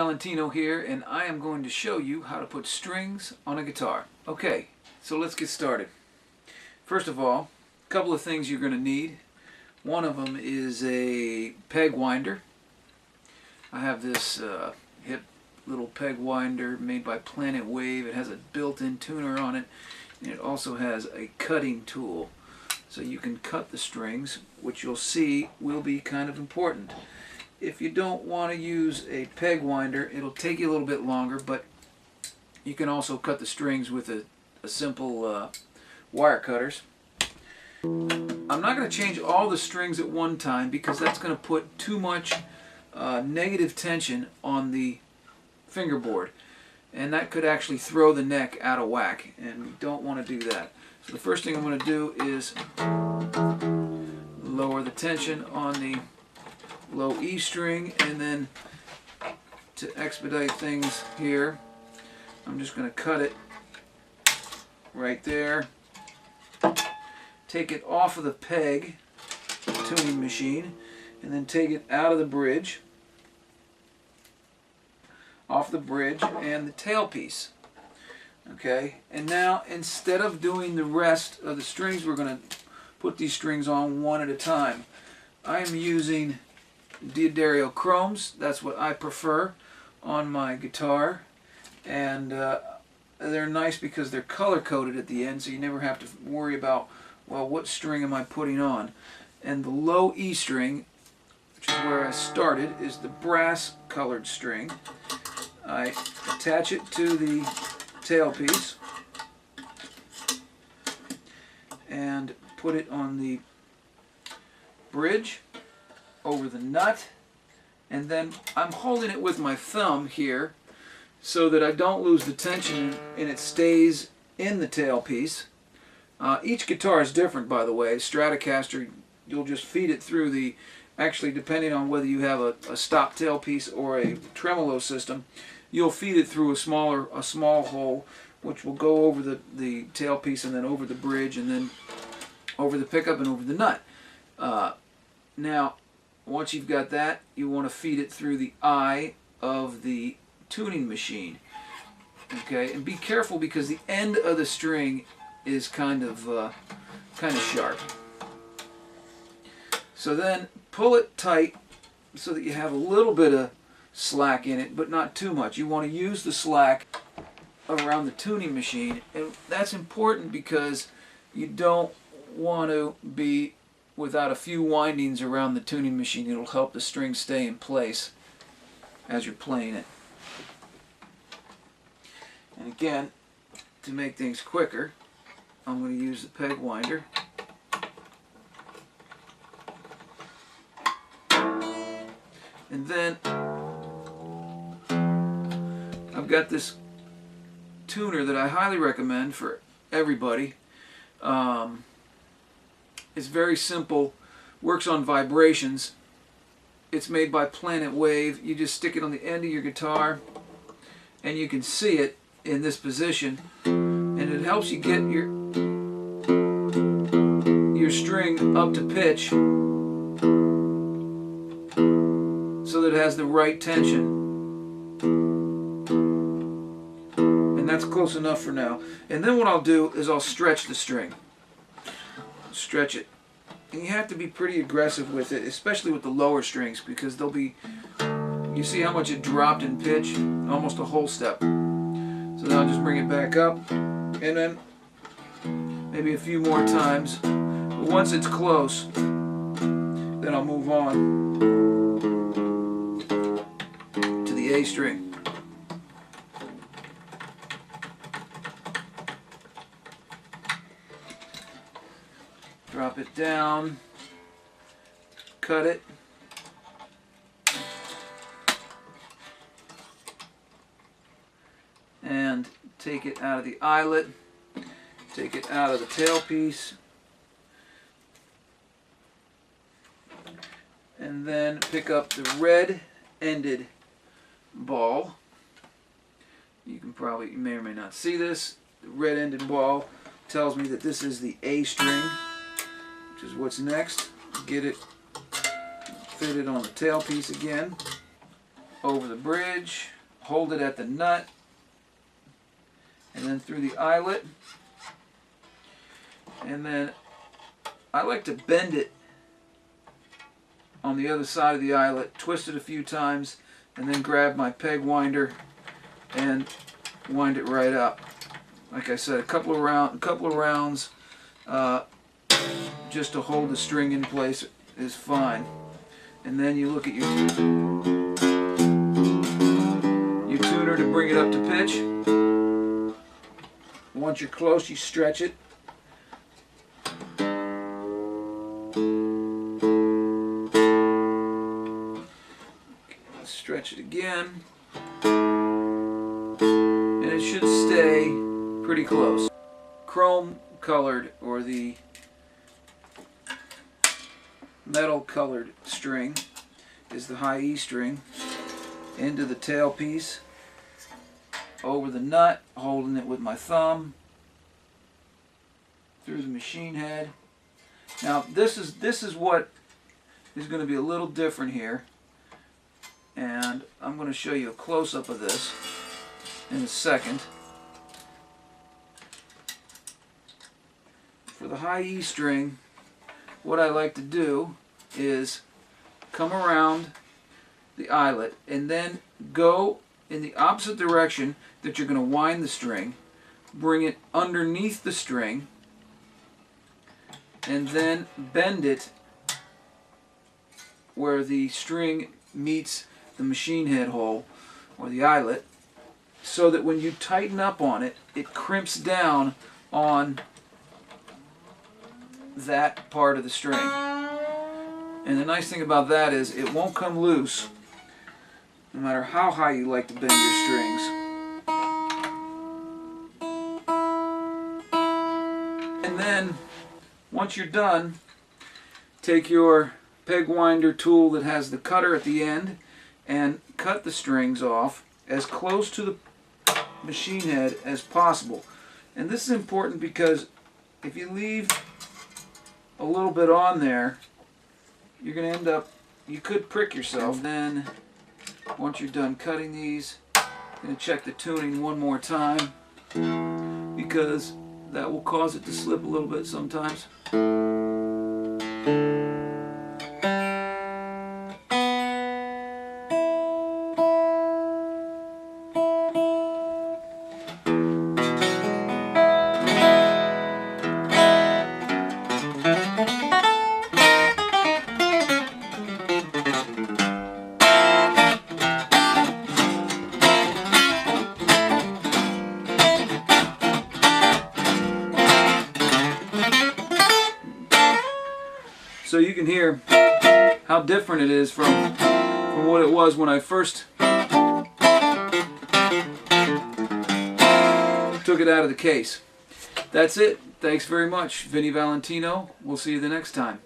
Valentino here, and I am going to show you how to put strings on a guitar. Okay, so let's get started. First of all, a couple of things you're going to need. One of them is a peg winder. I have this hip little peg winder made by Planet Wave. It has a built-in tuner on it, and it also has a cutting tool. So you can cut the strings, which you'll see will be kind of important. If you don't want to use a peg winder, it'll take you a little bit longer, but you can also cut the strings with a simple wire cutters. I'm not going to change all the strings at one time because that's going to put too much negative tension on the fingerboard, and that could actually throw the neck out of whack, and we don't want to do that. So the first thing I'm going to do is lower the tension on the low E string, and then to expedite things here, I'm just going to cut it right there. Take it off of the peg tuning machine, and then take it out of the bridge, off the bridge and the tailpiece. Okay, and now instead of doing the rest of the strings, we're going to put these strings on one at a time. I am using D'Addario Chromes. That's what I prefer on my guitar, and they're nice because they're color coded at the end, so you never have to worry about, well, what string am I putting on. And the low E string, which is where I started, is the brass colored string. I attach it to the tailpiece and put it on the bridge over the nut, and then I'm holding it with my thumb here so that I don't lose the tension and it stays in the tailpiece. Each guitar is different, by the way. Stratocaster, you'll just feed it through the, actually depending on whether you have a stop tailpiece or a tremolo system, you'll feed it through a small hole, which will go over the tailpiece and then over the bridge and then over the pickup and over the nut. Now, once you've got that, you want to feed it through the eye of the tuning machine. Okay, and be careful because the end of the string is kind of sharp. So then pull it tight so that you have a little bit of slack in it, but not too much. You want to use the slack around the tuning machine, and that's important because you don't want to be without a few windings around the tuning machine. It'll help the string stay in place as you're playing it. And again, to make things quicker, I'm going to use the peg winder. And then I've got this tuner that I highly recommend for everybody. It's very simple, works on vibrations. It's made by Planet Wave. You just stick it on the end of your guitar and you can see it in this position, and it helps you get your string up to pitch so that it has the right tension. And that's close enough for now. And then what I'll do is I'll stretch the string. Stretch it. And you have to be pretty aggressive with it, especially with the lower strings, because they'll be, you see how much it dropped in pitch? Almost a whole step. So then I'll just bring it back up, and then maybe a few more times. But once it's close, then I'll move on to the A string. Drop it down, cut it, and take it out of the eyelet, take it out of the tailpiece, and then pick up the red-ended ball. You may or may not see this. The red-ended ball tells me that this is the A string, which is what's next. Get it fitted on the tailpiece again. over the bridge, hold it at the nut, and then through the eyelet. And then I like to bend it on the other side of the eyelet, twist it a few times, and then grab my peg winder and wind it right up. Like I said, a couple of rounds just to hold the string in place is fine. And then you look at your tuner to bring it up to pitch. Once you're close, you stretch it. Stretch it again. And it should stay pretty close. Chrome colored, or the metal colored string, is the high E string. Into the tailpiece, over the nut, holding it with my thumb, through the machine head. Now this is what is going to be a little different here, and I'm going to show you a close-up of this in a second. For the high E string, what I like to do is come around the eyelet and then go in the opposite direction that you're going to wind the string, bring it underneath the string, and then bend it where the string meets the machine head hole or the eyelet, so that when you tighten up on it, it crimps down on that part of the string. And the nice thing about that is it won't come loose no matter how high you like to bend your strings. And then once you're done, take your peg winder tool that has the cutter at the end and cut the strings off as close to the machine head as possible. And this is important because if you leave a little bit on there, you're going to end up, you could prick yourself. Then once you're done cutting these, I'm going to check the tuning one more time, because that will cause it to slip a little bit sometimes. So you can hear how different it is from what it was when I first took it out of the case. That's it. Thanks very much. Vinny Valentino. We'll see you the next time.